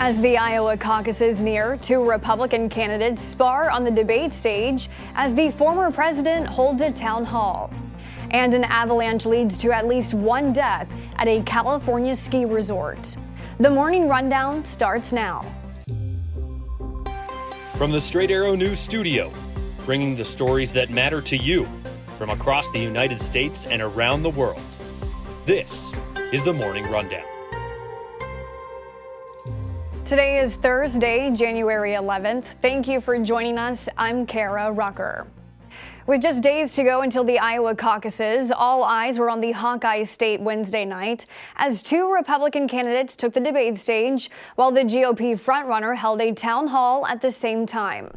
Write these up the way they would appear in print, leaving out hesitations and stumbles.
As the Iowa caucuses near, two Republican candidates spar on the debate stage as the former president holds a town hall. And an avalanche leads to at least one death at a California ski resort. The morning rundown starts now. From the Straight Arrow News Studio, bringing the stories that matter to you from across the United States and around the world. This is the Morning Rundown. Today is Thursday, January 11th. Thank you for joining us. I'm Kara Rucker. With just days to go until the Iowa caucuses, all eyes were on the Hawkeye State Wednesday night as two Republican candidates took the debate stage while the GOP frontrunner held a town hall at the same time.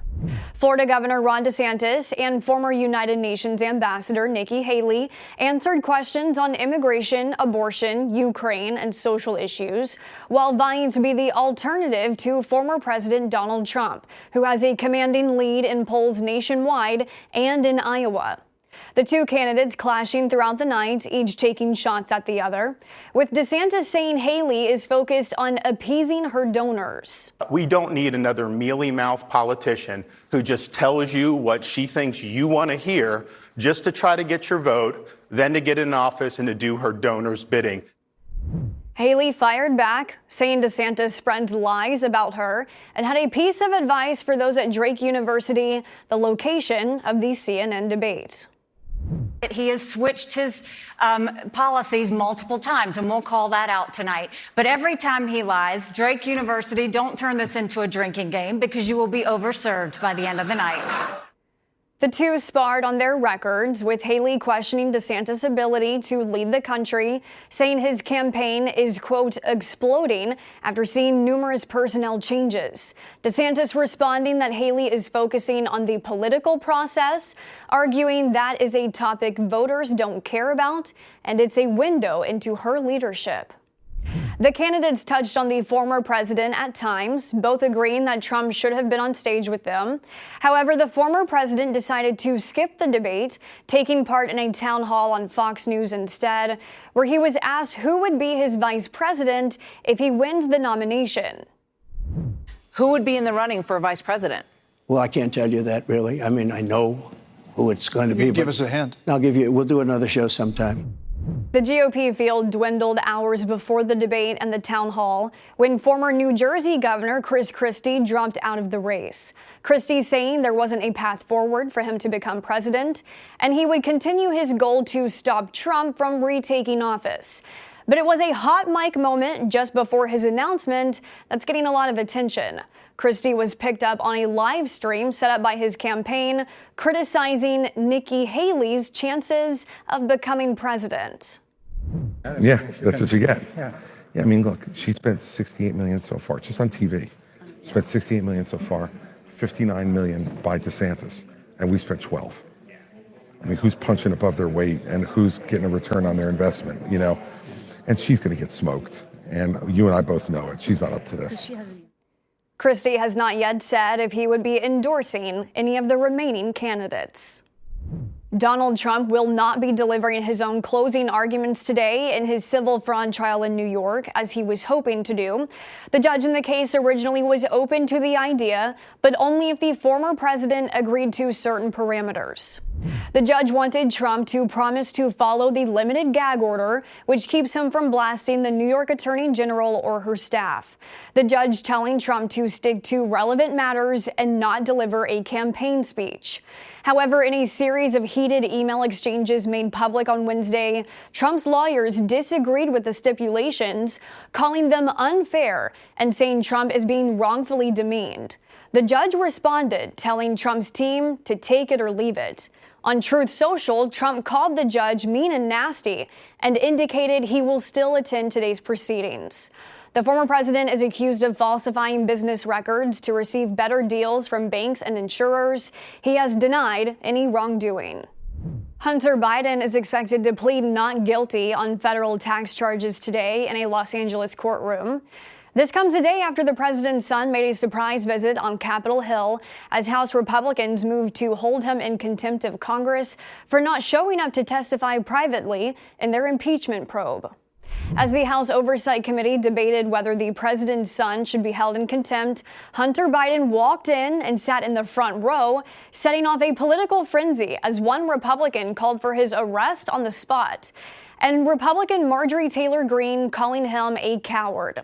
Florida Governor Ron DeSantis and former United Nations Ambassador Nikki Haley answered questions on immigration, abortion, Ukraine, and social issues, while vying to be the alternative to former President Donald Trump, who has a commanding lead in polls nationwide and in Iowa. The two candidates clashing throughout the night, each taking shots at the other, with DeSantis saying Haley is focused on appeasing her donors. We don't need another mealy-mouthed politician who just tells you what she thinks you want to hear just to try to get your vote, then to get in office and to do her donors' bidding. Haley fired back, saying DeSantis spreads lies about her and had a piece of advice for those at Drake University, the location of the CNN debate. He has switched his policies multiple times, and we'll call that out tonight. But every time he lies, Drake University, don't turn this into a drinking game because you will be overserved by the end of the night. The two sparred on their records, with Haley questioning DeSantis' ability to lead the country, saying his campaign is, quote, exploding after seeing numerous personnel changes. DeSantis responding that Haley is focusing on the political process, arguing that is a topic voters don't care about, and it's a window into her leadership. The candidates touched on the former president at times, both agreeing that Trump should have been on stage with them. However, the former president decided to skip the debate, taking part in a town hall on Fox News instead, where he was asked who would be his vice president if he wins the nomination. Who would be in the running for vice president? Well, I can't tell you that, really. I mean, I know who it's going to be. Give us a hint. We'll do another show sometime. The GOP field dwindled hours before the debate and the town hall when former New Jersey Governor Chris Christie dropped out of the race. Christie saying there wasn't a path forward for him to become president, and he would continue his goal to stop Trump from retaking office. But it was a hot mic moment just before his announcement that's getting a lot of attention. Christie was picked up on a live stream set up by his campaign, criticizing Nikki Haley's chances of becoming president. Yeah, that's what you get. Yeah, I mean, look, she spent $68 million so far, just on TV. Spent $68 million so far, $59 million by DeSantis, and we spent 12. I mean, who's punching above their weight and who's getting a return on their investment, you know? And she's going to get smoked, and you and I both know it. She's not up to this. Christie has not yet said if he would be endorsing any of the remaining candidates. Donald Trump will not be delivering his own closing arguments today in his civil fraud trial in New York, as he was hoping to do. The judge in the case originally was open to the idea, but only if the former president agreed to certain parameters. The judge wanted Trump to promise to follow the limited gag order, which keeps him from blasting the New York Attorney General or her staff. The judge telling Trump to stick to relevant matters and not deliver a campaign speech. However, in a series of heated email exchanges made public on Wednesday, Trump's lawyers disagreed with the stipulations, calling them unfair and saying Trump is being wrongfully demeaned. The judge responded, telling Trump's team to take it or leave it. On Truth Social, Trump called the judge mean and nasty and indicated he will still attend today's proceedings. The former president is accused of falsifying business records to receive better deals from banks and insurers. He has denied any wrongdoing. Hunter Biden is expected to plead not guilty on federal tax charges today in a Los Angeles courtroom. This comes a day after the president's son made a surprise visit on Capitol Hill as House Republicans moved to hold him in contempt of Congress for not showing up to testify privately in their impeachment probe. As the House Oversight Committee debated whether the president's son should be held in contempt, Hunter Biden walked in and sat in the front row, setting off a political frenzy as one Republican called for his arrest on the spot, and Republican Marjorie Taylor Greene calling him a coward.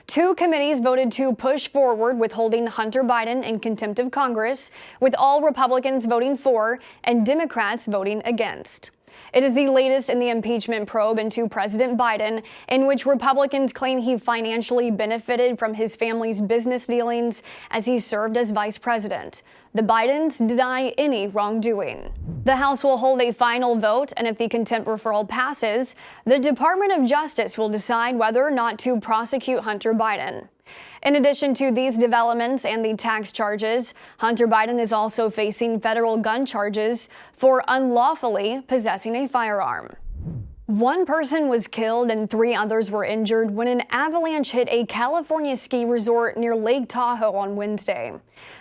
Two committees voted to push forward with holding Hunter Biden in contempt of Congress, with all Republicans voting for and Democrats voting against. It is the latest in the impeachment probe into President Biden, in which Republicans claim he financially benefited from his family's business dealings as he served as vice president. The Bidens deny any wrongdoing. The House will hold a final vote, and if the contempt referral passes, the Department of Justice will decide whether or not to prosecute Hunter Biden. In addition to these developments and the tax charges, Hunter Biden is also facing federal gun charges for unlawfully possessing a firearm. One person was killed and 3 others were injured when an avalanche hit a California ski resort near Lake Tahoe on Wednesday.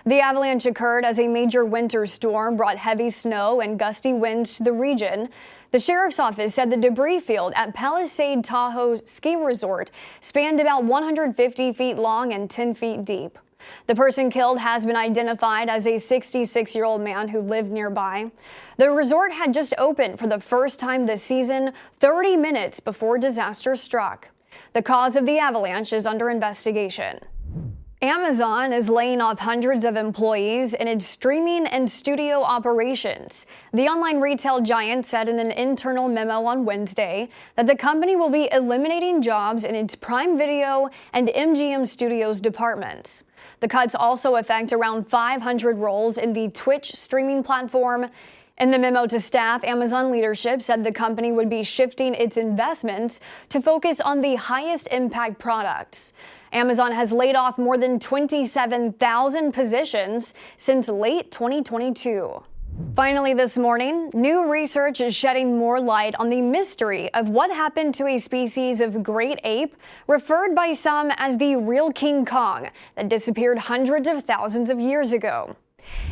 The avalanche occurred as a major winter storm brought heavy snow and gusty winds to the region. The sheriff's office said the debris field at Palisade Tahoe Ski Resort spanned about 150 feet long and 10 feet deep. The person killed has been identified as a 66-year-old man who lived nearby. The resort had just opened for the first time this season, 30 minutes before disaster struck. The cause of the avalanche is under investigation. Amazon is laying off hundreds of employees in its streaming and studio operations. The online retail giant said in an internal memo on Wednesday that the company will be eliminating jobs in its Prime Video and MGM Studios departments. The cuts also affect around 500 roles in the Twitch streaming platform. In the memo to staff, Amazon leadership said the company would be shifting its investments to focus on the highest impact products. Amazon has laid off more than 27,000 positions since late 2022. Finally this morning, new research is shedding more light on the mystery of what happened to a species of great ape referred by some as the real King Kong that disappeared hundreds of thousands of years ago.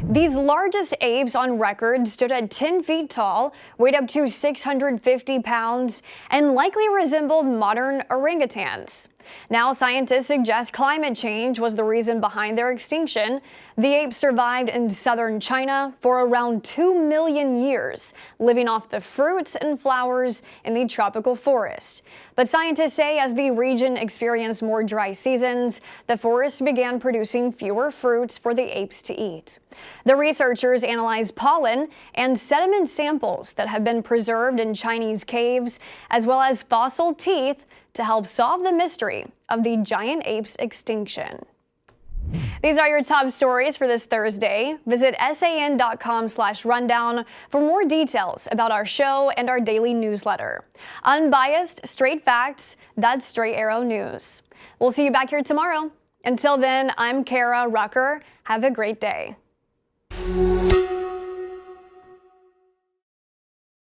These largest apes on record stood at 10 feet tall, weighed up to 650 pounds, and likely resembled modern orangutans. Now, scientists suggest climate change was the reason behind their extinction. The apes survived in southern China for around 2 million years, living off the fruits and flowers in the tropical forest. But scientists say as the region experienced more dry seasons, the forest began producing fewer fruits for the apes to eat. The researchers analyzed pollen and sediment samples that have been preserved in Chinese caves, as well as fossil teeth, to help solve the mystery of the giant ape's extinction. These are your top stories for this Thursday. Visit san.com/rundown for more details about our show and our daily newsletter. Unbiased, straight facts, that's Straight Arrow News. We'll see you back here tomorrow. Until then, I'm Kara Rucker. Have a great day.